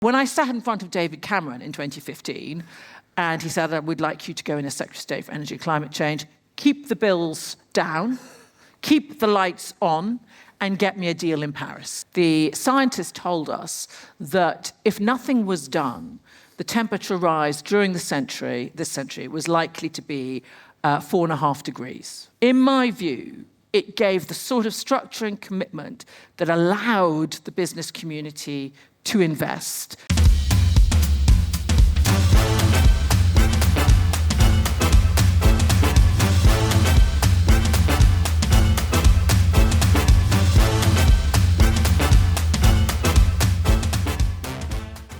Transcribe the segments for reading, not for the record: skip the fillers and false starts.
When I sat in front of David Cameron in 2015, and he said, I would like you to go in as Secretary of State for Energy and Climate Change, keep the bills down, keep the lights on, and get me a deal in Paris. The scientists told us that if nothing was done, the temperature rise during this century, was likely to be 4.5 degrees. In my view, it gave the sort of structure and commitment that allowed the business community to invest.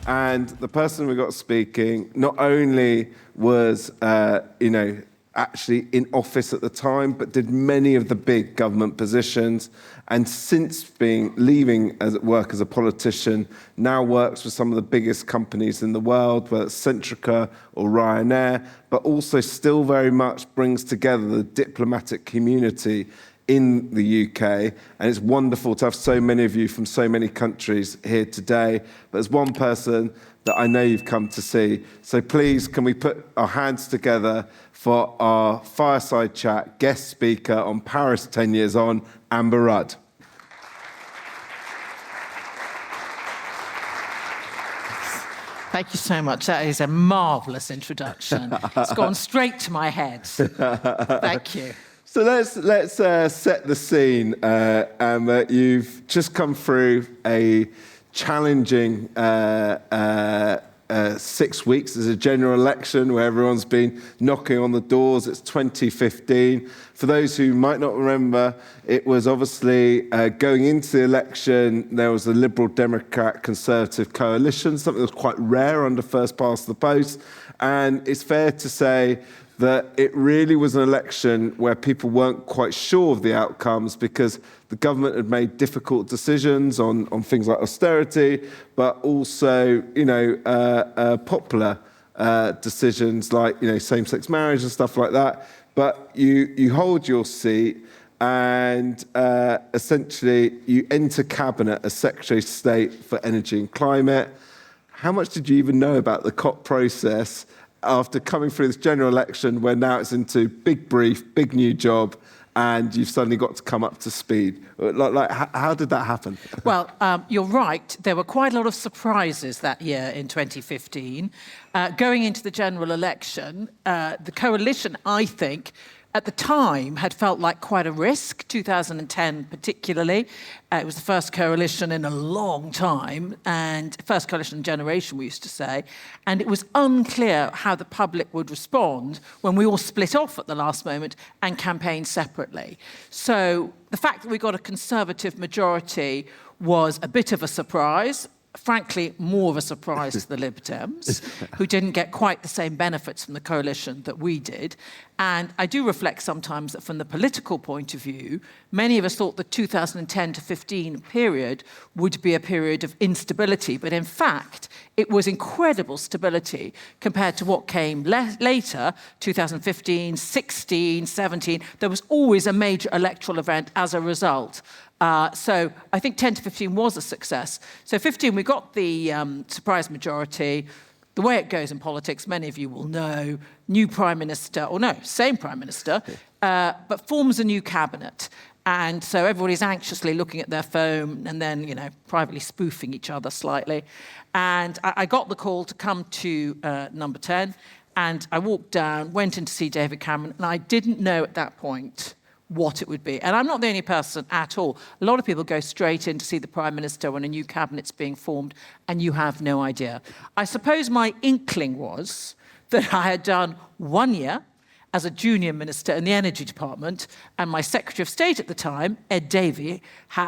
And the person we got speaking not only was, actually in office at the time, but did many of the big government positions. And since leaving work as a politician, now works for some of the biggest companies in the world, whether it's Centrica or Ryanair, but also still very much brings together the diplomatic community in the UK, and it's wonderful to have so many of you from so many countries here today. But there's one person that I know you've come to see. So please, can we put our hands together for our fireside chat guest speaker on Paris 10 Years On, Amber Rudd. Thank you so much. That is a marvellous introduction. It's gone straight to my head. Thank you. So let's set the scene. Amber, you've just come through a challenging 6 weeks. There's a general election where everyone's been knocking on the doors. It's 2015. For those who might not remember, it was obviously going into the election, there was a Liberal Democrat Conservative coalition, something that was quite rare under first past the post. And it's fair to say that it really was an election where people weren't quite sure of the outcomes because the government had made difficult decisions on things like austerity, but also, popular decisions like, same-sex marriage and stuff like that. But you hold your seat and essentially you enter cabinet as Secretary of State for Energy and Climate. How much did you even know about the COP process after coming through this general election where now it's into big brief, big new job, and you've suddenly got to come up to speed? How did that happen? Well, you're right. There were quite a lot of surprises that year in 2015. Going into the general election, the coalition, I think, at the time had felt like quite a risk, 2010 particularly. It was the first coalition in a long time, and first coalition generation, we used to say, and it was unclear how the public would respond when we all split off at the last moment and campaigned separately. So the fact that we got a Conservative majority was a bit of a surprise. Frankly, more of a surprise to the Lib Dems, who didn't get quite the same benefits from the coalition that we did. And I do reflect sometimes that from the political point of view, many of us thought the 2010 to 15 period would be a period of instability. But in fact, it was incredible stability compared to what came later, 2015, 16, 17. There was always a major electoral event as a result. So I think 10 to 15 was a success. So 15, we got the surprise majority. The way it goes in politics, many of you will know, new Prime Minister, or no, same Prime Minister, but forms a new cabinet. And so everybody's anxiously looking at their phone and then, privately spoofing each other slightly. And I got the call to come to number 10, and I walked down, went in to see David Cameron, and I didn't know at that point what it would be. And I'm not the only person at all. A lot of people go straight in to see the Prime Minister when a new cabinet's being formed, and you have no idea. I suppose my inkling was that I had done 1 year as a junior minister in the Energy Department, and my Secretary of State at the time, Ed Davey,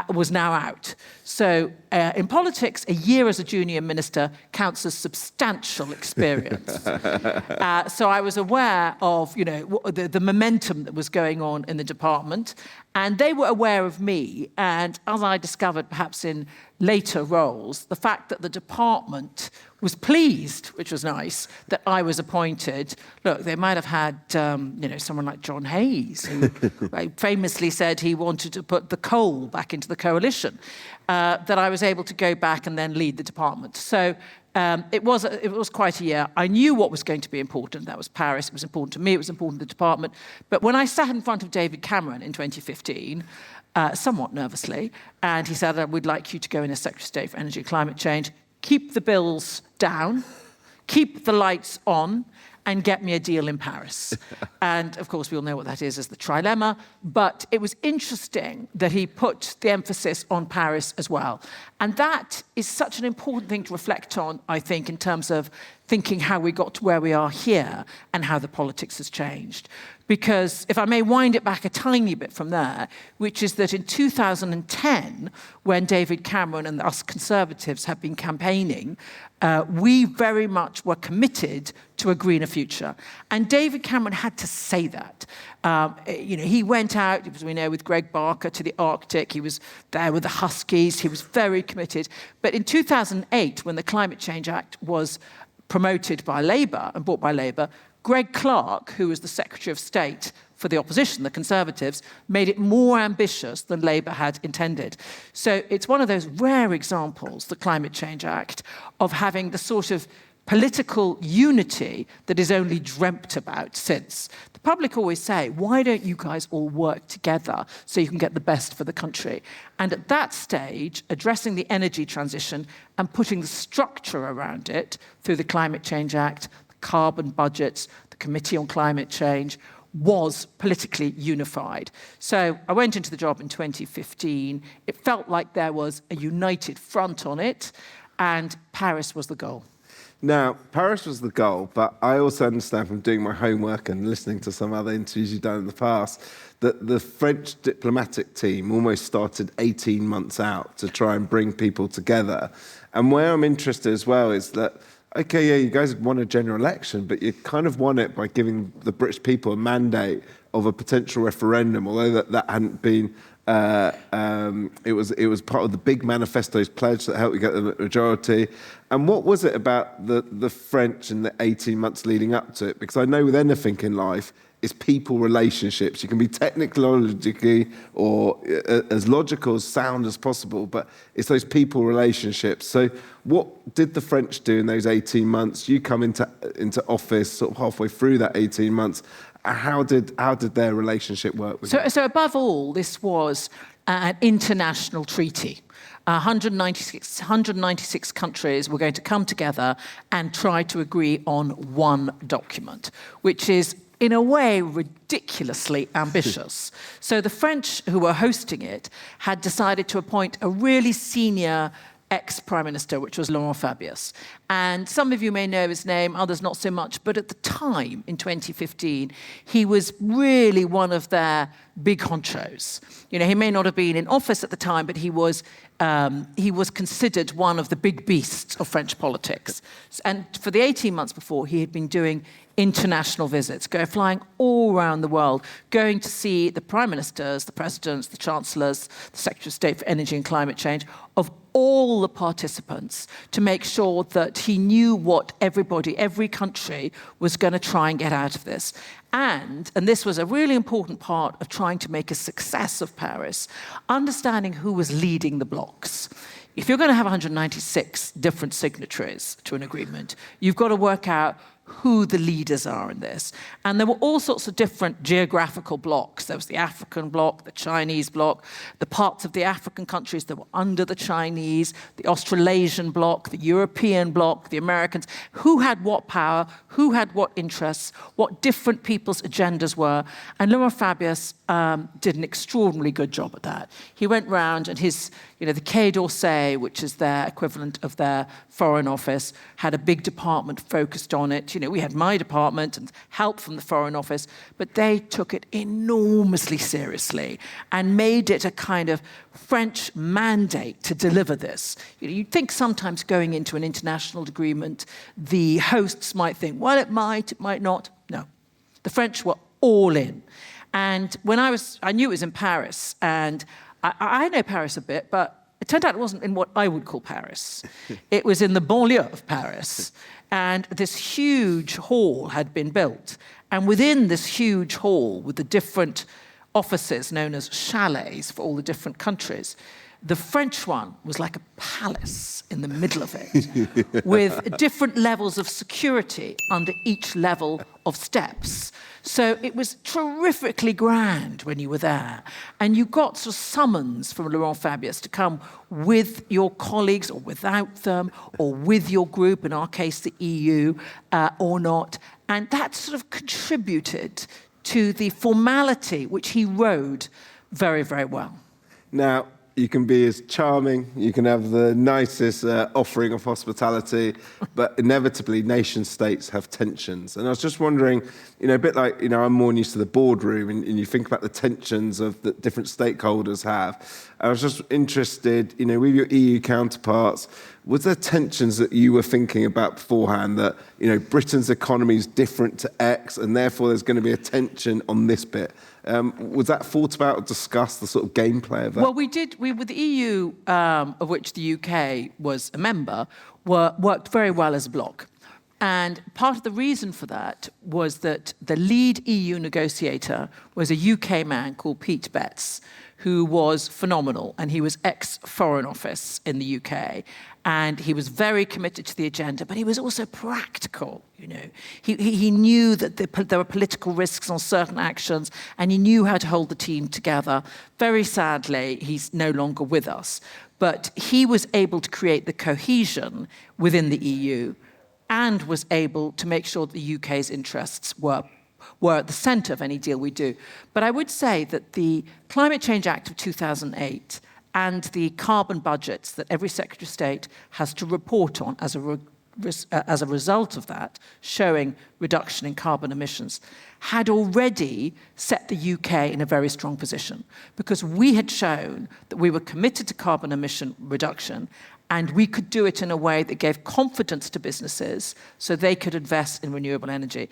was now out. So in politics, a year as a junior minister counts as substantial experience. So I was aware of, the momentum that was going on in the department, and they were aware of me. And as I discovered, perhaps in later roles, the fact that the department was pleased, which was nice, that I was appointed. Look, they might have had, someone like John Hayes, who famously said he wanted to put the coal back into the coalition, that I was able to go back and then lead the department. So it was quite a year. I knew what was going to be important. That was Paris. It was important to me. It was important to the department. But when I sat in front of David Cameron in 2015, somewhat nervously, and he said, "We'd like you to go in as Secretary of State for Energy and Climate Change, keep the bills down, keep the lights on, and get me a deal in Paris." And of course, we all know what that is as the trilemma. But it was interesting that he put the emphasis on Paris as well. And that is such an important thing to reflect on, I think, in terms of thinking how we got to where we are here and how the politics has changed. Because if I may wind it back a tiny bit from there, which is that in 2010, when David Cameron and us Conservatives have been campaigning, we very much were committed to a greener future. And David Cameron had to say that. He went out, as we know, with Greg Barker to the Arctic. He was there with the Huskies. He was very committed. But in 2008, when the Climate Change Act was promoted by Labour and brought by Labour, Greg Clark, who was the Secretary of State for the opposition, the Conservatives, made it more ambitious than Labour had intended. So it's one of those rare examples, the Climate Change Act, of having the sort of political unity that is only dreamt about since. The public always say, why don't you guys all work together so you can get the best for the country? And at that stage, addressing the energy transition and putting the structure around it through the Climate Change Act, carbon budgets, the Committee on Climate Change, was politically unified. So I went into the job in 2015. It felt like there was a united front on it, and Paris was the goal. Now, Paris was the goal, but I also understand from doing my homework and listening to some other interviews you've done in the past that the French diplomatic team almost started 18 months out to try and bring people together. And where I'm interested as well is that, okay, yeah, you guys won a general election, but you kind of won it by giving the British people a mandate of a potential referendum, although that hadn't been. It was part of the big manifesto's pledge that helped you get the majority. And what was it about the French in the 18 months leading up to it? Because I know with anything in life, it's people relationships. You can be technologically or as logical, as sound as possible, but it's those people relationships. So what did the French do in those 18 months? You come into office sort of halfway through that 18 months. How did their relationship work with you? So above all, this was an international treaty. 196 countries were going to come together and try to agree on one document, which is, in a way, ridiculously ambitious. So the French, who were hosting it, had decided to appoint a really senior ex-Prime Minister, which was Laurent Fabius. And some of you may know his name, others not so much, but at the time, in 2015, he was really one of their big honchos. He may not have been in office at the time, but he was considered one of the big beasts of French politics. And for the 18 months before, he had been doing international visits, flying all around the world, going to see the prime ministers, the presidents, the chancellors, the Secretary of State for Energy and Climate Change, of all the participants, to make sure that he knew what every country was going to try and get out of this. And this was a really important part of trying to make a success of Paris, understanding who was leading the blocs. If you're going to have 196 different signatories to an agreement, you've got to work out who the leaders are in this. And there were all sorts of different geographical blocs. There was the African bloc, the Chinese bloc, the parts of the African countries that were under the Chinese, the Australasian bloc, the European bloc, the Americans. Who had what power, who had what interests, what different people's agendas were. And Laurent Fabius did an extraordinarily good job at that. He went round and the Quai d'Orsay, which is their equivalent of their foreign office, had a big department focused on it. We had my department and help from the Foreign Office, but they took it enormously seriously and made it a kind of French mandate to deliver this. You'd think sometimes going into an international agreement, the hosts might think, well, it might not. No. The French were all in. And when I knew it was in Paris, and I know Paris a bit, but it turned out it wasn't in what I would call Paris. It was in the banlieue of Paris. And this huge hall had been built. And within this huge hall, with the different offices known as chalets for all the different countries, The French one was like a palace in the middle of it, with different levels of security under each level of steps. So it was terrifically grand when you were there. And you got sort of summons from Laurent Fabius to come with your colleagues or without them, or with your group, in our case, the EU, or not. And that sort of contributed to the formality, which he rode very, very well. Now, you can be as charming, you can have the nicest offering of hospitality, but inevitably nation states have tensions. And I was just wondering, a bit like, I'm more used to the boardroom, and you think about the tensions of that different stakeholders have. I was just interested, with your EU counterparts, was there tensions that you were thinking about beforehand that, Britain's economy is different to X, and therefore there's going to be a tension on this bit? Was that thought about or discussed, the sort of gameplay of that? Well, we did. We, with the EU, of which the UK was a member, worked very well as a bloc. And part of the reason for that was that the lead EU negotiator was a UK man called Pete Betts, who was phenomenal, and he was ex-Foreign Office in the UK. And he was very committed to the agenda, but he was also practical, He knew that there were political risks on certain actions, and he knew how to hold the team together. Very sadly, he's no longer with us. But he was able to create the cohesion within the EU and was able to make sure that the UK's interests were at the centre of any deal we do. But I would say that the Climate Change Act of 2008 and the carbon budgets that every Secretary of State has to report on as a result of that, showing reduction in carbon emissions, had already set the UK in a very strong position, because we had shown that we were committed to carbon emission reduction, and we could do it in a way that gave confidence to businesses so they could invest in renewable energy.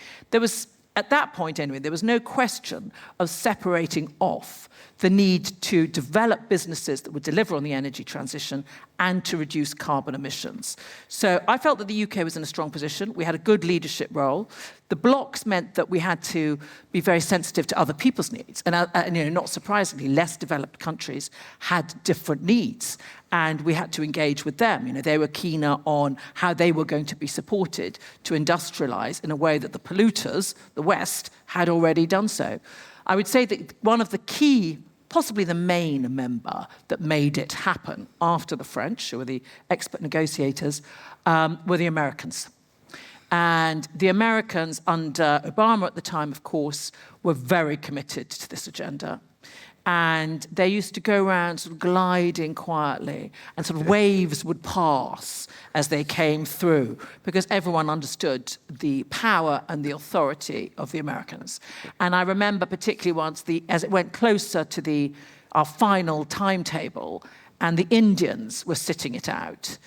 At that point, anyway, there was no question of separating off the need to develop businesses that would deliver on the energy transition and to reduce carbon emissions. So I felt that the UK was in a strong position. We had a good leadership role. The Blocs meant that we had to be very sensitive to other people's needs. And not surprisingly, less developed countries had different needs. And we had to engage with them. They were keener on how they were going to be supported to industrialize in a way that the polluters, the West, had already done so. I would say that one of the key, possibly the main member that made it happen after the French, who were the expert negotiators, were the Americans. And the Americans, under Obama at the time, of course, were very committed to this agenda. And they used to go around sort of gliding quietly, and sort of waves would pass as they came through, because everyone understood the power and the authority of the Americans. And I remember particularly once, as it went closer to our final timetable, and the Indians were sitting it out,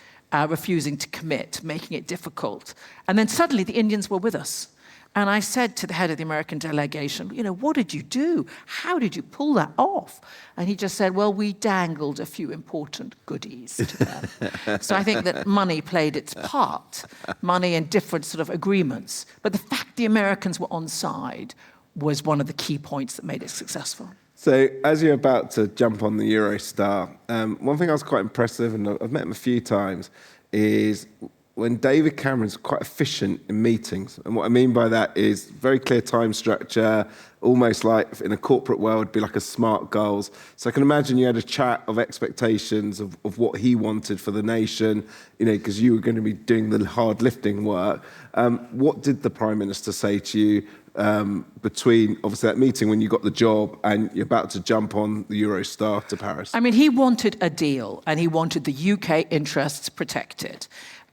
refusing to commit, making it difficult. And then suddenly the Indians were with us. And I said to the head of the American delegation, what did you do? How did you pull that off? And he just said, well, we dangled a few important goodies to them. So I think that money played its part, money and different sort of agreements. But the fact the Americans were on side was one of the key points that made it successful. So as you're about to jump on the Eurostar, one thing I was quite impressive, and I've met him a few times, is when David Cameron's quite efficient in meetings. And what I mean by that is very clear time structure, almost like in a corporate world, be like a SMART goals. So I can imagine you had a chat of expectations of what he wanted for the nation, because you were going to be doing the hard lifting work. What did the Prime Minister say to you between, obviously, that meeting when you got the job and you're about to jump on the Eurostar to Paris? I mean, he wanted a deal, and he wanted the UK interests protected.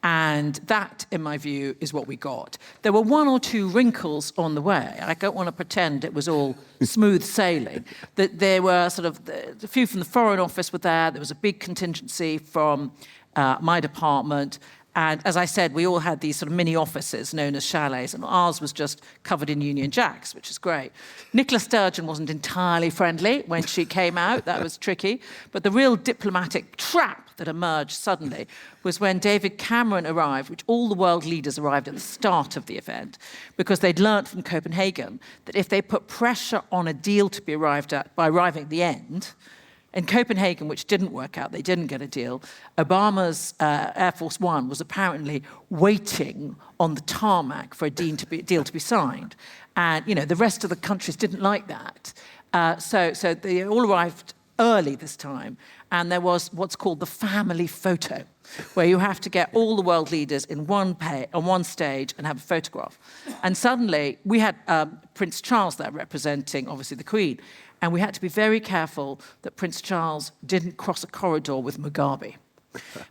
And that, in my view, is what we got. There were one or two wrinkles on the way. I don't want to pretend it was all smooth sailing. That there were a few from the Foreign Office were there. There was a big contingency from my department. And as I said, we all had these sort of mini offices known as chalets, and ours was just covered in Union Jacks, which is great. Nicola Sturgeon wasn't entirely friendly when she came out. That was tricky. But the real diplomatic trap that emerged suddenly was when David Cameron arrived, which all the world leaders arrived at the start of the event, because they'd learnt from Copenhagen that if they put pressure on a deal to be arrived at by arriving at the end, In Copenhagen, which didn't work out, they didn't get a deal, Obama's Air Force One was apparently waiting on the tarmac for a deal to be signed. And, the rest of the countries didn't like that. So they all arrived early this time, and there was what's called the family photo, where you have to get all the world leaders on one stage and have a photograph. And suddenly, we had Prince Charles there representing, obviously, the Queen. And we had to be very careful that Prince Charles didn't cross a corridor with Mugabe,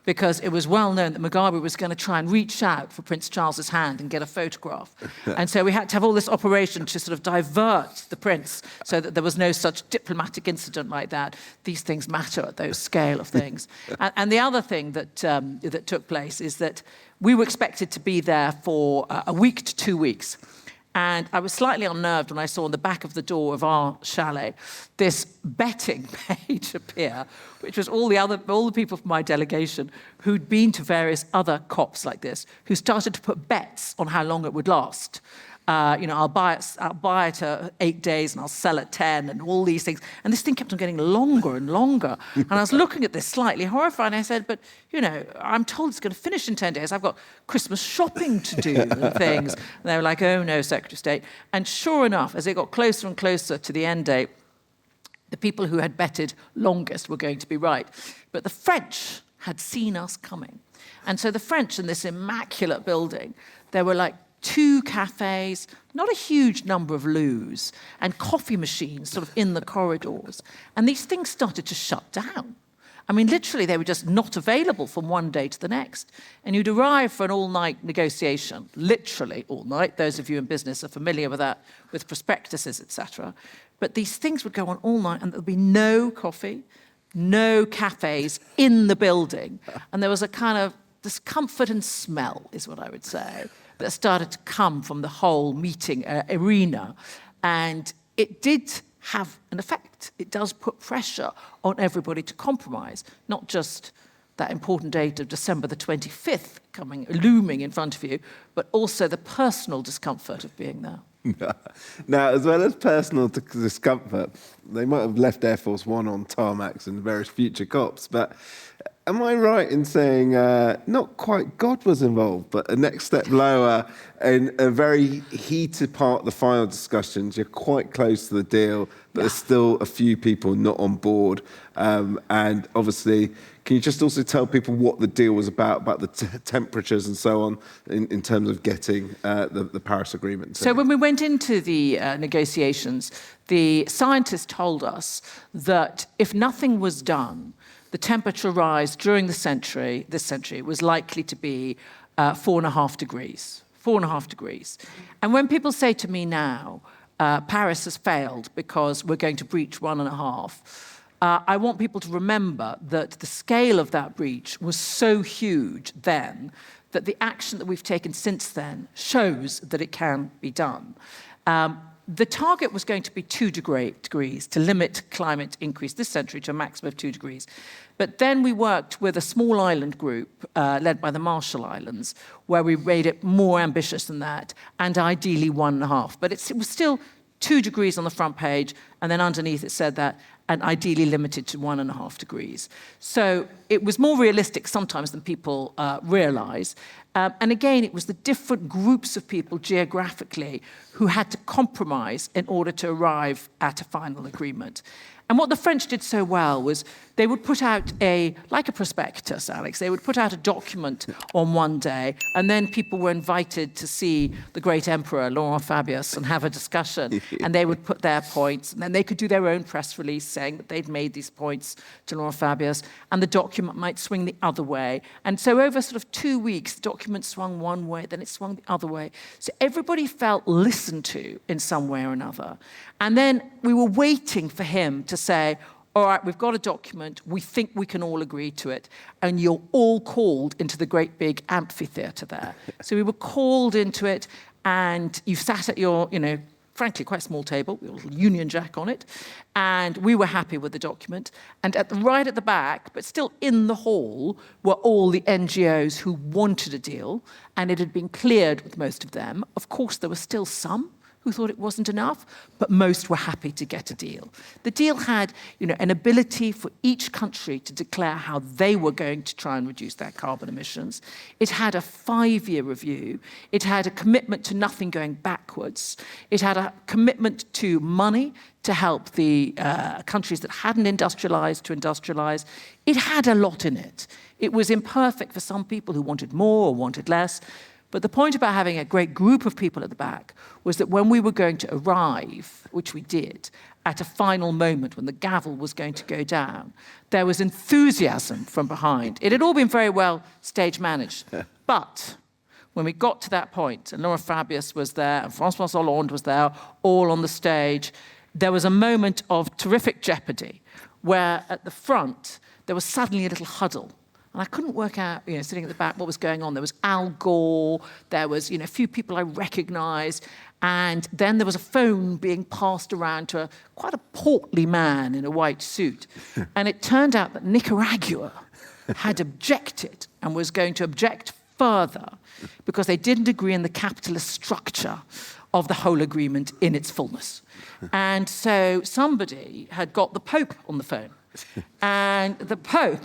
because it was well known that Mugabe was going to try and reach out for Prince Charles's hand and get a photograph. And so we had to have all this operation to sort of divert the prince so that there was no such diplomatic incident like that. These things matter at those scale of things. And the other thing that took place is that we were expected to be there for a week to 2 weeks. And I was slightly unnerved when I saw on the back of the door of our chalet this betting page appear, which was all the people from my delegation who'd been to various other COPs like this, who started to put bets on how long it would last. I'll buy it 8 days and I'll sell at 10 and all these things. And this thing kept on getting longer and longer. And I was looking at this slightly horrified, and I said, but, I'm told it's going to finish in 10 days. I've got Christmas shopping to do and things. And they were like, oh no, Secretary of State. And sure enough, as it got closer and closer to the end date, the people who had betted longest were going to be right. But the French had seen us coming. And so the French, in this immaculate building, there were like 2 cafes, not a huge number of loos, and coffee machines sort of in the corridors. And these things started to shut down. I mean, literally, they were just not available from one day to the next. And you'd arrive for an all-night negotiation, literally all night. Those of you in business are familiar with that, with prospectuses, etc. But these things would go on all night, and there'd be no coffee, no cafes in the building. And there was a kind of discomfort and smell, is what I would say, that started to come from the whole meeting arena. And it did have an effect. It does put pressure on everybody to compromise, not just that important date of December the 25th looming in front of you, but also the personal discomfort of being there. Now, as well as personal discomfort, they might have left Air Force One on tarmacs and various future COPs, but am I right in saying not quite God was involved, but a next step lower in a very heated part of the final discussions? You're quite close to the deal, but there's still a few people not on board. And obviously, can you just also tell people what the deal was about the temperatures and so on in terms of getting the Paris Agreement? So when we went into the negotiations, the scientists told us that if nothing was done, the temperature rise during this century, was likely to be 4.5 degrees. 4.5 degrees. And when people say to me now, Paris has failed because we're going to breach 1.5, I want people to remember that the scale of that breach was so huge then that the action that we've taken since then shows that it can be done. The target was going to be 2 degrees to limit climate increase this century to a maximum of 2 degrees. But then we worked with a small island group led by the Marshall Islands, where we made it more ambitious than that, and ideally 1.5. But it was still 2 degrees on the front page, and then underneath it said that, and ideally limited to 1.5 degrees. So it was more realistic sometimes than people realize. And again, it was the different groups of people geographically who had to compromise in order to arrive at a final agreement. And what the French did so well was they would put out like a prospectus, Alex, they would put out a document on one day, and then people were invited to see the great emperor, Laurent Fabius, and have a discussion. And they would put their points, and then they could do their own press release saying that they'd made these points to Laurent Fabius, and the document might swing the other way. And so over sort of 2 weeks, the document swung one way, then it swung the other way. So everybody felt listened to in some way or another. And then we were waiting for him to say, all right, we've got a document, we think we can all agree to it, and you're all called into the great big amphitheatre there. So we were called into it, and you sat at your, frankly, quite small table with a little Union Jack on it, and we were happy with the document. And right at the back, but still in the hall, were all the NGOs who wanted a deal, and it had been cleared with most of them. Of course, there were still some who thought it wasn't enough, but most were happy to get a deal. The deal had, an ability for each country to declare how they were going to try and reduce their carbon emissions. It had a 5-year review. It had a commitment to nothing going backwards. It had a commitment to money to help the countries that hadn't industrialized to industrialize. It had a lot in it. It was imperfect for some people who wanted more or wanted less. But the point about having a great group of people at the back was that when we were going to arrive, which we did, at a final moment when the gavel was going to go down, there was enthusiasm from behind. It had all been very well stage managed. But when we got to that point, and Laurent Fabius was there, and François Hollande was there, all on the stage, there was a moment of terrific jeopardy where at the front there was suddenly a little huddle. And I couldn't work out, sitting at the back, what was going on. There was Al Gore, there was, a few people I recognized, and then there was a phone being passed around to quite a portly man in a white suit. And it turned out that Nicaragua had objected and was going to object further because they didn't agree in the capitalist structure of the whole agreement in its fullness. And so somebody had got the Pope on the phone. And the Pope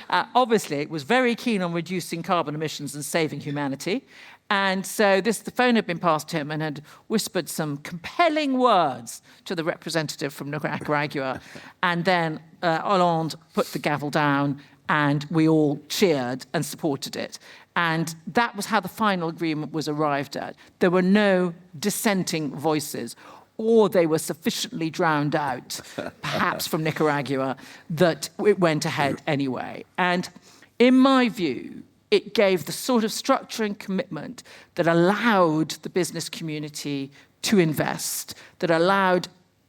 obviously was very keen on reducing carbon emissions and saving humanity. And so the phone had been passed to him and had whispered some compelling words to the representative from Nicaragua. And then Hollande put the gavel down and we all cheered and supported it. And that was how the final agreement was arrived at. There were no dissenting voices, or they were sufficiently drowned out, perhaps from Nicaragua, that it went ahead anyway. And in my view, it gave the sort of structure and commitment that allowed the business community to invest, that allowed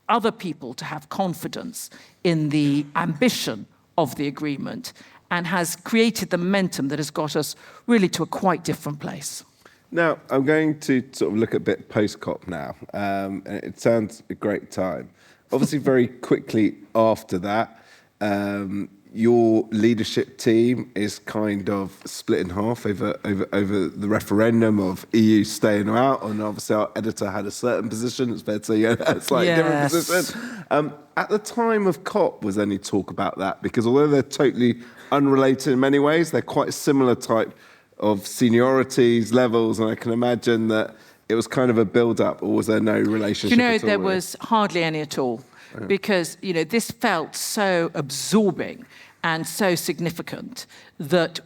other people to have confidence in the ambition of the agreement, and has created the momentum that has got us really to a quite different place. Now, I'm going to sort of look a bit post-COP now. And it sounds a great time. Obviously, very quickly after that, your leadership team is kind of split in half over the referendum of EU staying or out. And obviously, our editor had a certain position. It's fair to say a slightly different position. At the time of COP, was any talk about that? Because although they're totally unrelated in many ways, they're quite similar type of seniorities, levels, and I can imagine that it was kind of a build-up, or was there no relationship at all? There was hardly any at all, because, this felt so absorbing and so significant that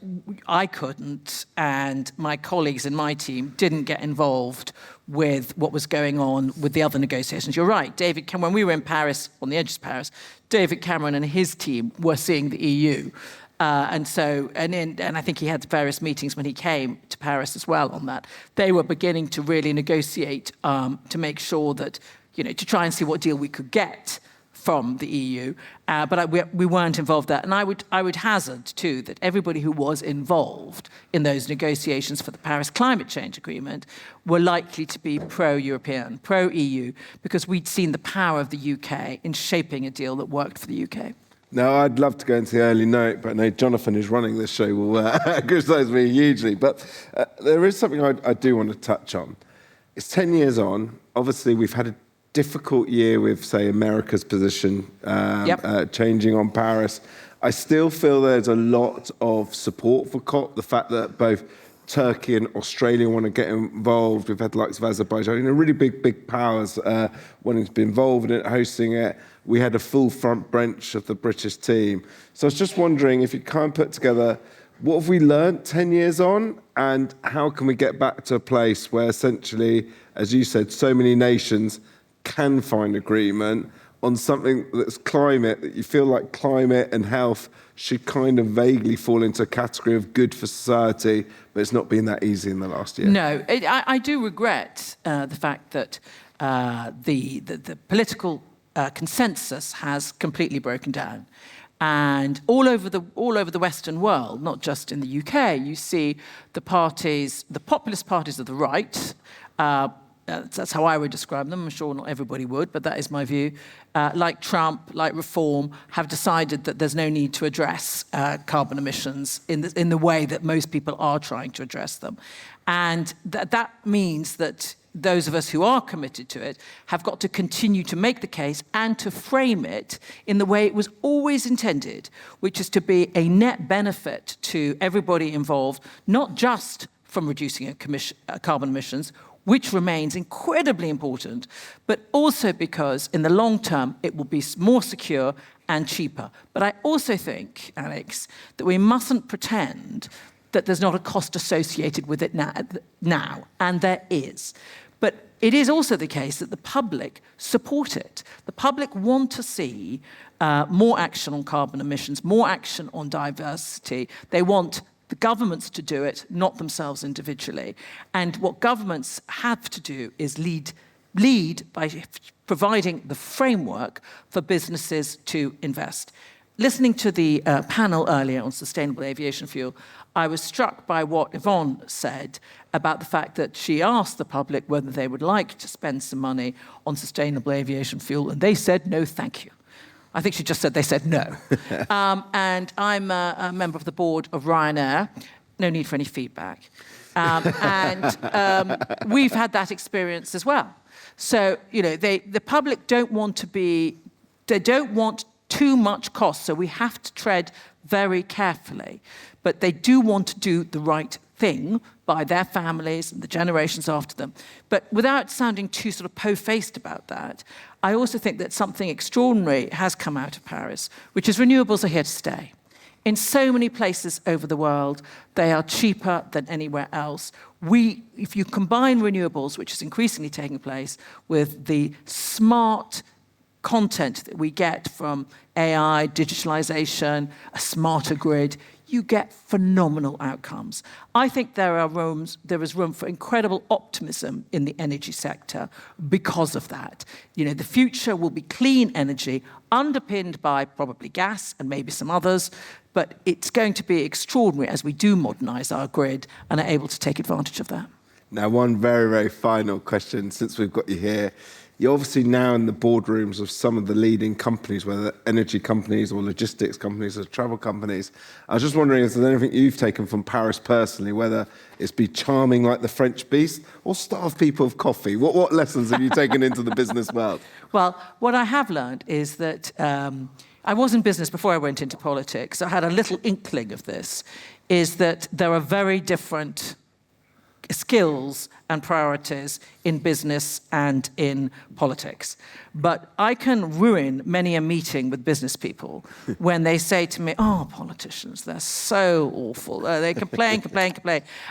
I couldn't, and my colleagues in my team didn't get involved with what was going on with the other negotiations. You're right, David Cameron, when we were in Paris, on the edge of Paris, David Cameron and his team were seeing the EU. And I think he had various meetings when he came to Paris as well on that. They were beginning to really negotiate to make sure that, to try and see what deal we could get from the EU. But we weren't involved in that. And I would hazard, too, that everybody who was involved in those negotiations for the Paris Climate Change Agreement were likely to be pro-European, pro-EU, because we'd seen the power of the UK in shaping a deal that worked for the UK. Now, I'd love to go into the early note, but I know Jonathan, who's running this show, will criticise me hugely. But there is something I do want to touch on. It's 10 years on. Obviously, we've had a difficult year with, say, America's position changing on Paris. I still feel there's a lot of support for COP. The fact that both Turkey and Australia want to get involved. We've had the likes of Azerbaijan, really big powers wanting to be involved in it, hosting it. We had a full front bench of the British team. So I was just wondering if you kind of put together, what have we learned 10 years on, and how can we get back to a place where essentially, as you said, so many nations can find agreement on something that's climate, that you feel like climate and health should kind of vaguely fall into a category of good for society, but it's not been that easy in the last year. No, I do regret the fact that the political consensus has completely broken down. And all over the Western world, not just in the UK, you see the populist parties of the right, that's how I would describe them. I'm sure not everybody would, but that is my view. Like Trump, like Reform, have decided that there's no need to address carbon emissions in the way that most people are trying to address them. And that means that those of us who are committed to it have got to continue to make the case and to frame it in the way it was always intended, which is to be a net benefit to everybody involved, not just from reducing carbon emissions, which remains incredibly important, but also because in the long term it will be more secure and cheaper. But I also think, Alex, that we mustn't pretend that there's not a cost associated with it now, and there is. But it is also the case that the public support it. The public want to see more action on carbon emissions, more action on diversity. They want the governments to do it, not themselves individually. And what governments have to do is lead by providing the framework for businesses to invest. Listening to the panel earlier on sustainable aviation fuel, I was struck by what Yvonne said about the fact that she asked the public whether they would like to spend some money on sustainable aviation fuel, and they said, no, thank you. I think she just said they said no. And I'm a member of the board of Ryanair. No need for any feedback. We've had that experience as well. So, the public don't want too much cost, so we have to tread very carefully. But they do want to do the right thing by their families and the generations after them. But without sounding too sort of po-faced about that, I also think that something extraordinary has come out of Paris, which is renewables are here to stay. In so many places over the world, they are cheaper than anywhere else. If you combine renewables, which is increasingly taking place, with the smart content that we get from AI, digitalization, a smarter grid, you get phenomenal outcomes. I think there is room for incredible optimism in the energy sector because of that. The future will be clean energy, underpinned by probably gas and maybe some others, but it's going to be extraordinary as we do modernize our grid and are able to take advantage of that. Now, one very, very final question, since we've got you here. You're obviously now in the boardrooms of some of the leading companies, whether energy companies or logistics companies or travel companies. I was just wondering if there's anything you've taken from Paris personally, whether it's be charming like the French beast or starve people of coffee. What lessons have you taken into the business world? Well, what I have learned is that I was in business before I went into politics. I had a little inkling of this, is that there are very different skills and priorities in business and in politics. But I can ruin many a meeting with business people when they say to me, oh, politicians, they're so awful. They complain.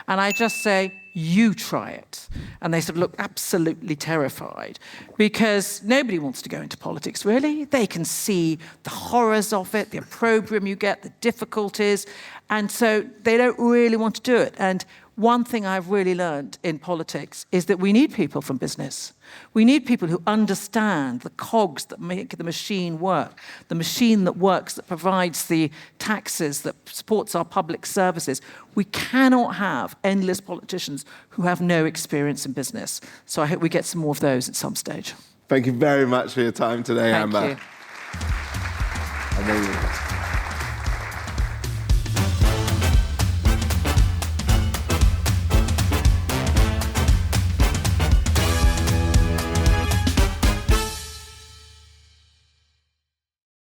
And I just say, you try it. And they sort of look absolutely terrified because nobody wants to go into politics, really. They can see the horrors of it, the opprobrium you get, the difficulties. And so they don't really want to do it. And one thing I've really learned in politics is that we need people from business. We need people who understand the cogs that make the machine work, the machine that works, that provides the taxes, that supports our public services. We cannot have endless politicians who have no experience in business. So I hope we get some more of those at some stage. Thank you very much for your time today, Amber. Thank you. Amazing.